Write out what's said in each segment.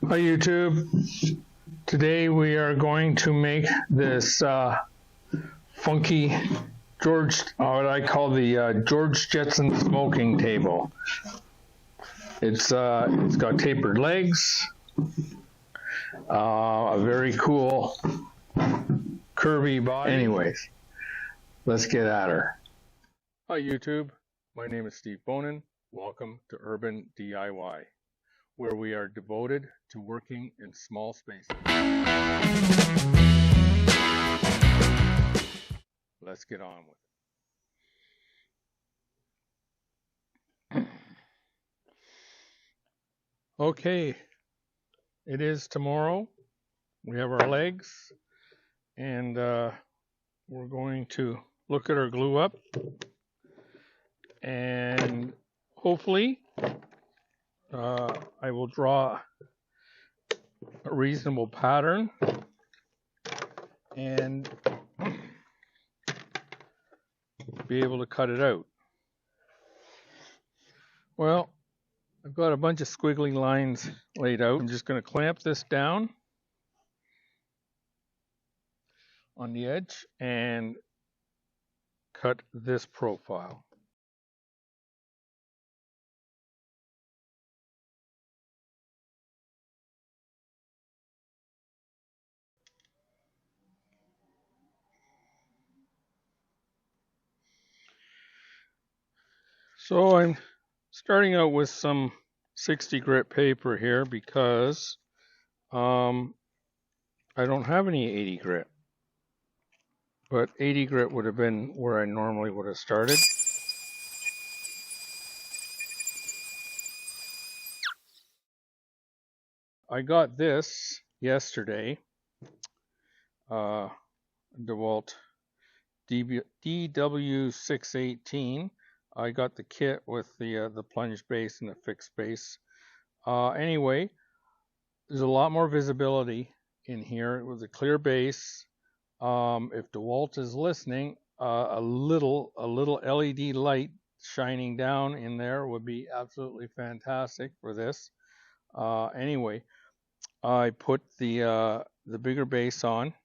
Hi YouTube. Today we are going to make this funky what I call the George Jetson smoking table. It's got tapered legs, a very cool curvy body. Anyways, let's get at her. Hi YouTube, my name is Steve Bonin. Welcome to Urban DIY, where we are devoted to working in small spaces. Let's get on with it. Okay, it is tomorrow. We have our legs, and we're going to look at our glue up, and hopefully I will draw a reasonable pattern and be able to cut it out. Well, I've got a bunch of squiggly lines laid out. I'm just going to clamp this down on the edge and cut this profile. So I'm starting out with some 60 grit paper here because I don't have any 80 grit. But 80 grit would have been where I normally would have started. I got this yesterday, DeWalt DW618. I got the kit with the plunge base and the fixed base. Anyway, there's a lot more visibility in here with a clear base. If DeWalt is listening, a little LED light shining down in there would be absolutely fantastic for this. Anyway, I put the bigger base on,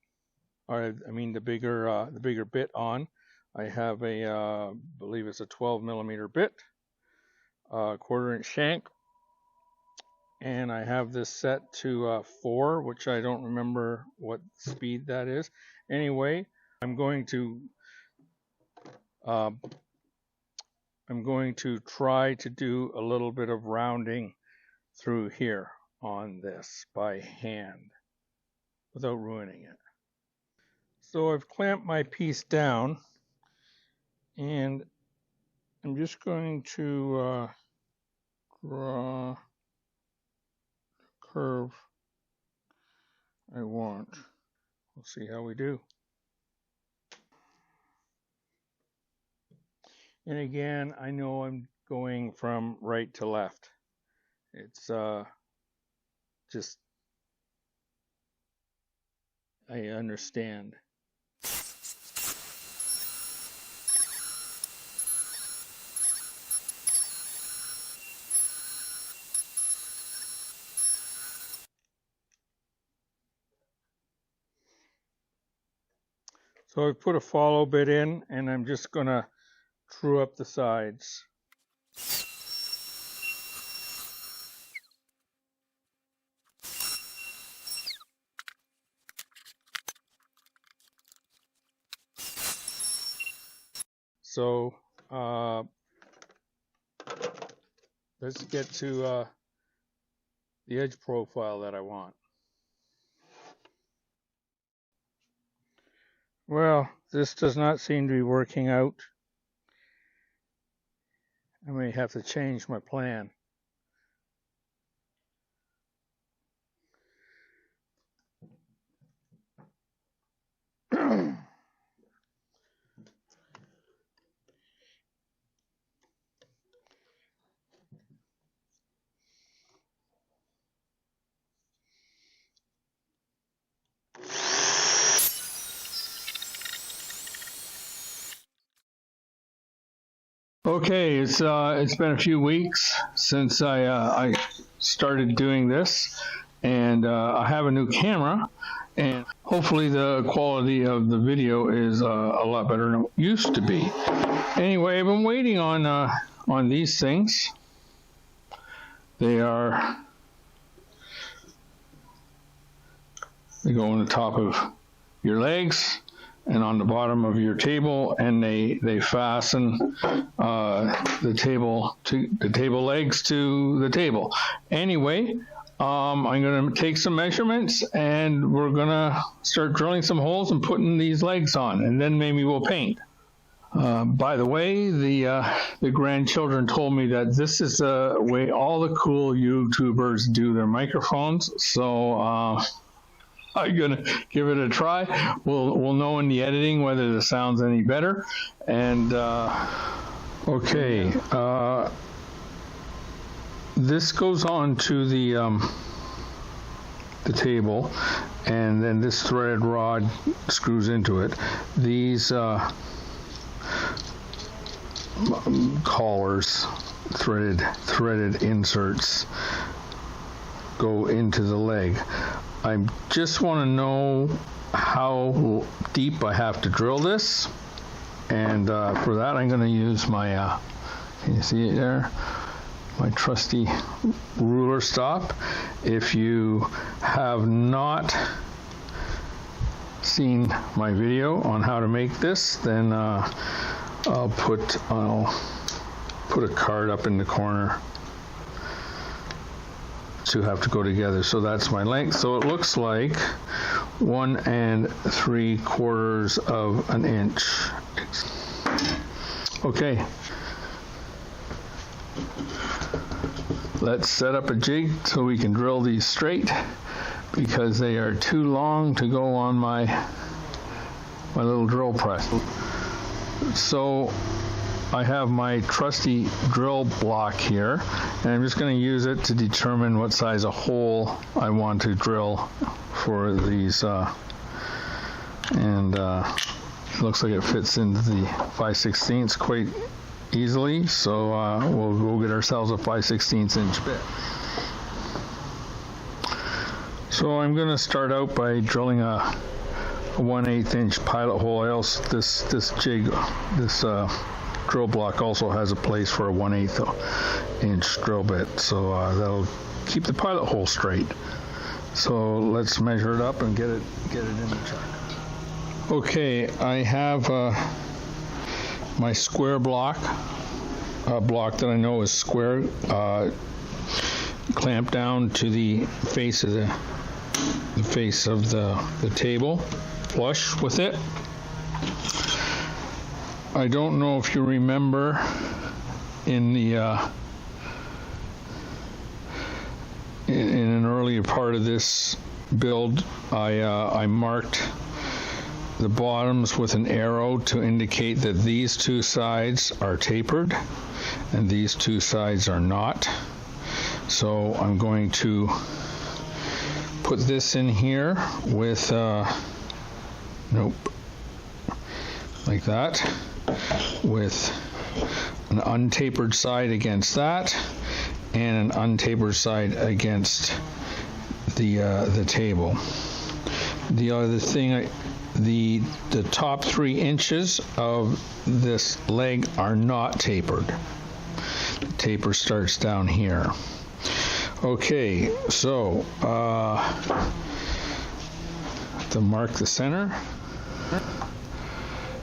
or I mean the bigger bit on. I have a believe it's a 12 millimeter bit, 1/4 inch shank, and I have this set to 4, which I don't remember what speed that is. Anyway, I'm going to try to do a little bit of rounding through here on this by hand without ruining it. So I've clamped my piece down, and I'm just going to draw the curve I want. We'll see how we do. And again, I know I'm going from right to left. It's just, I understand. So I've put a follow bit in, and I'm just going to true up the sides. So let's get to the edge profile that I want. Well, this does not seem to be working out. I may have to change my plan. Okay, it's been a few weeks since I started doing this, and I have a new camera, and hopefully the quality of the video is a lot better than it used to be. Anyway, I've been waiting on these things. They go on the top of your legs and on the bottom of your table, and they fasten the table legs to the table. Anyway, I'm going to take some measurements, and we're going to start drilling some holes and putting these legs on, and then maybe we'll paint. By the way, the grandchildren told me that this is the way all the cool YouTubers do their microphones, so I'm gonna give it a try. We'll know in the editing whether the sound's any better. And okay, this goes on to the table, and then this threaded rod screws into it. These collars, threaded inserts, go into the leg. I just want to know how deep I have to drill this, and for that I'm going to use my, can you see it there? My trusty ruler stop. If you have not seen my video on how to make this, then I'll put a card up in the corner to have to go together. So that's my length. So it looks like 1 3/4 of an inch. Okay. Let's set up a jig so we can drill these straight, because they are too long to go on my little drill press. So I have my trusty drill block here, and I'm just going to use it to determine what size of hole I want to drill for these, and it looks like it fits into the 5/16 quite easily, so we'll go get ourselves a 5/16 inch bit. So I'm going to start out by drilling a 1/8 inch pilot hole. This jig, drill block also has a place for a 1/8 inch drill bit, so that'll keep the pilot hole straight. So let's measure it up and get it in the chuck. Okay, I have my square block, a block that I know is square, clamped down to the face of the table, flush with it. I don't know if you remember in an earlier part of this build, I marked the bottoms with an arrow to indicate that these two sides are tapered and these two sides are not. So I'm going to put this in here with like that, with an untapered side against that and an untapered side against the table. The other thing, the top 3 inches of this leg are not tapered. The taper starts down here. Okay, so to mark the center,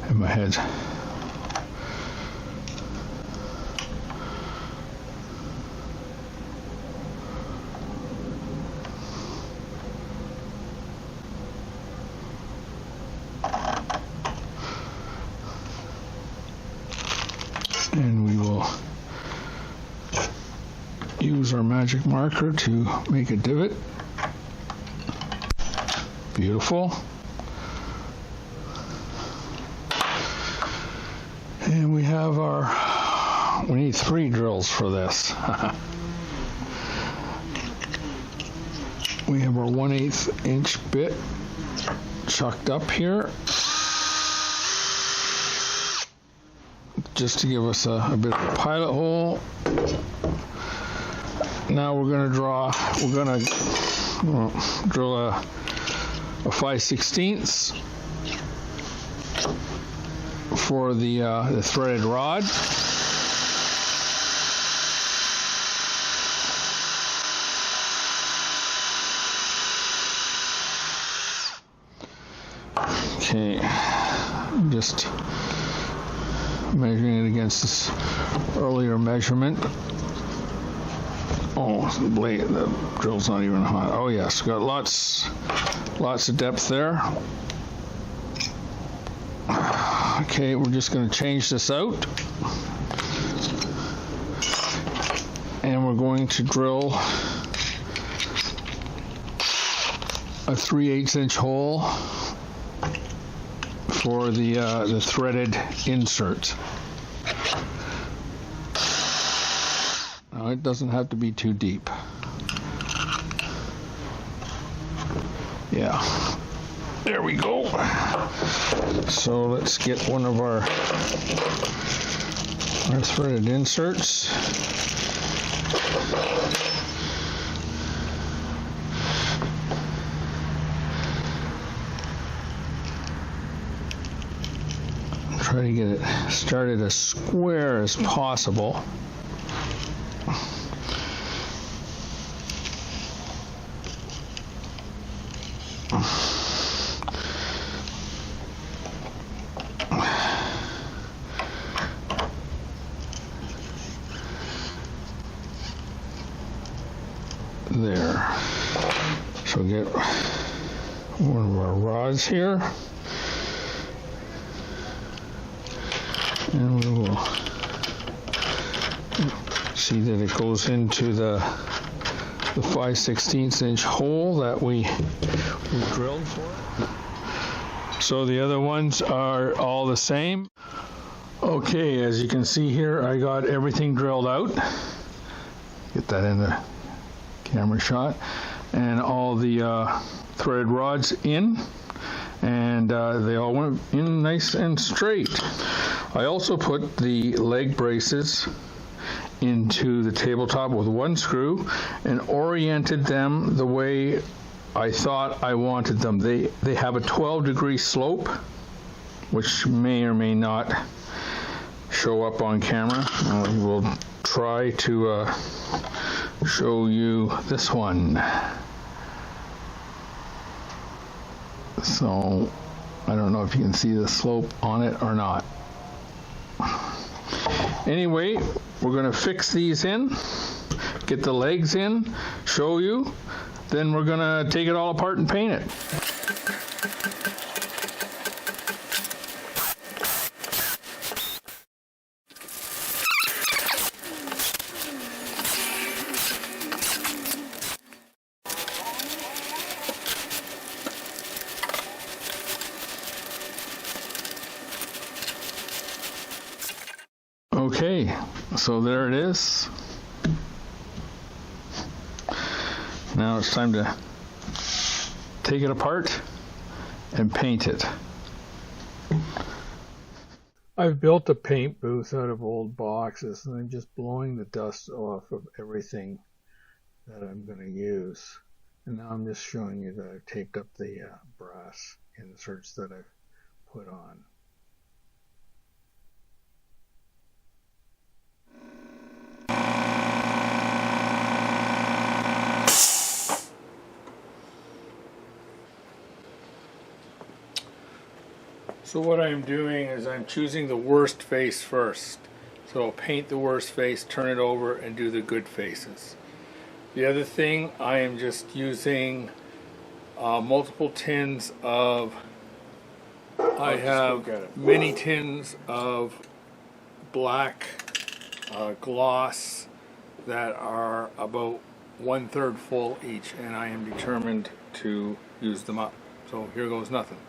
and my head. And we will use our magic marker to make a divot. Beautiful. And we have we need 3 drills for this. We have our 1/8 inch bit chucked up here, just to give us a bit of a pilot hole. Now we're going to We'll drill a 5/16 for the threaded rod. Okay, just measuring it against this earlier measurement. Oh, the blade, the drill's not even hot. Oh yes, got lots of depth there. Okay, we're just going to change this out. And we're going to drill a 3/8 inch hole for the threaded insert. Now, it doesn't have to be too deep. Yeah, there we go. So let's get one of our threaded inserts. Try to get it started as square as possible. There. So get one of our rods here. And we will see that it goes into the 5/16 inch hole that we drilled for it. So the other ones are all the same. Okay, as you can see here, I got everything drilled out. Get that in the camera shot. And all the threaded rods in. And they all went in nice and straight. I also put the leg braces into the tabletop with one screw and oriented them the way I thought I wanted them. They have a 12-degree slope, which may or may not show up on camera. We'll try to show you this one. So I don't know if you can see the slope on it or not. Anyway, we're going to fix these in, get the legs in, show you, then we're going to take it all apart and paint it. Okay, so there it is. Now it's time to take it apart and paint it. I've built a paint booth out of old boxes, and I'm just blowing the dust off of everything that I'm going to use. And now I'm just showing you that I've taped up the brass inserts that I've put on. So what I'm doing is I'm choosing the worst face first. So I'll paint the worst face, turn it over, and do the good faces. The other thing, I am just using multiple tins of, I have many tins of black gloss that are about 1/3 full each, and I am determined to use them up. So here goes nothing.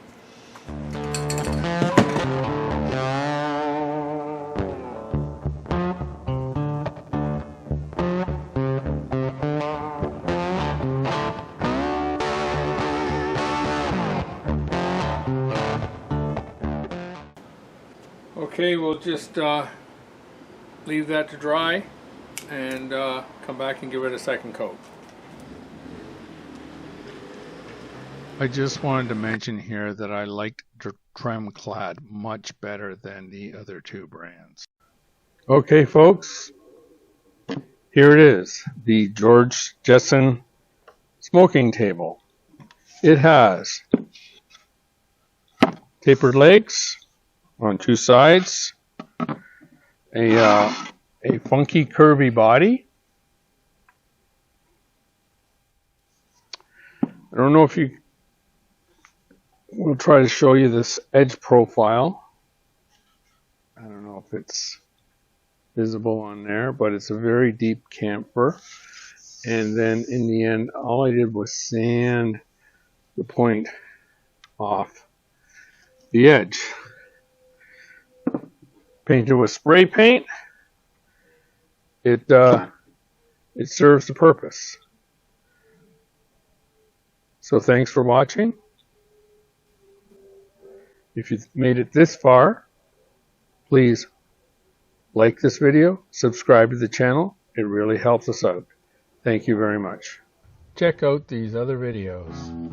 Okay, we'll just leave that to dry and come back and give it a second coat. I just wanted to mention here that I liked Tremclad much better than the other two brands. Okay, folks, here it is, the George Jetson smoking table. It has tapered legs on two sides, a funky curvy body. I don't know if you will try to show you this edge profile. I don't know if it's visible on there, but it's a very deep chamfer. And then in the end, all I did was sand the point off the edge. Painted with spray paint. It serves the purpose. So thanks for watching. If you've made it this far, please like this video, subscribe to the channel. It really helps us out. Thank you very much. Check out these other videos.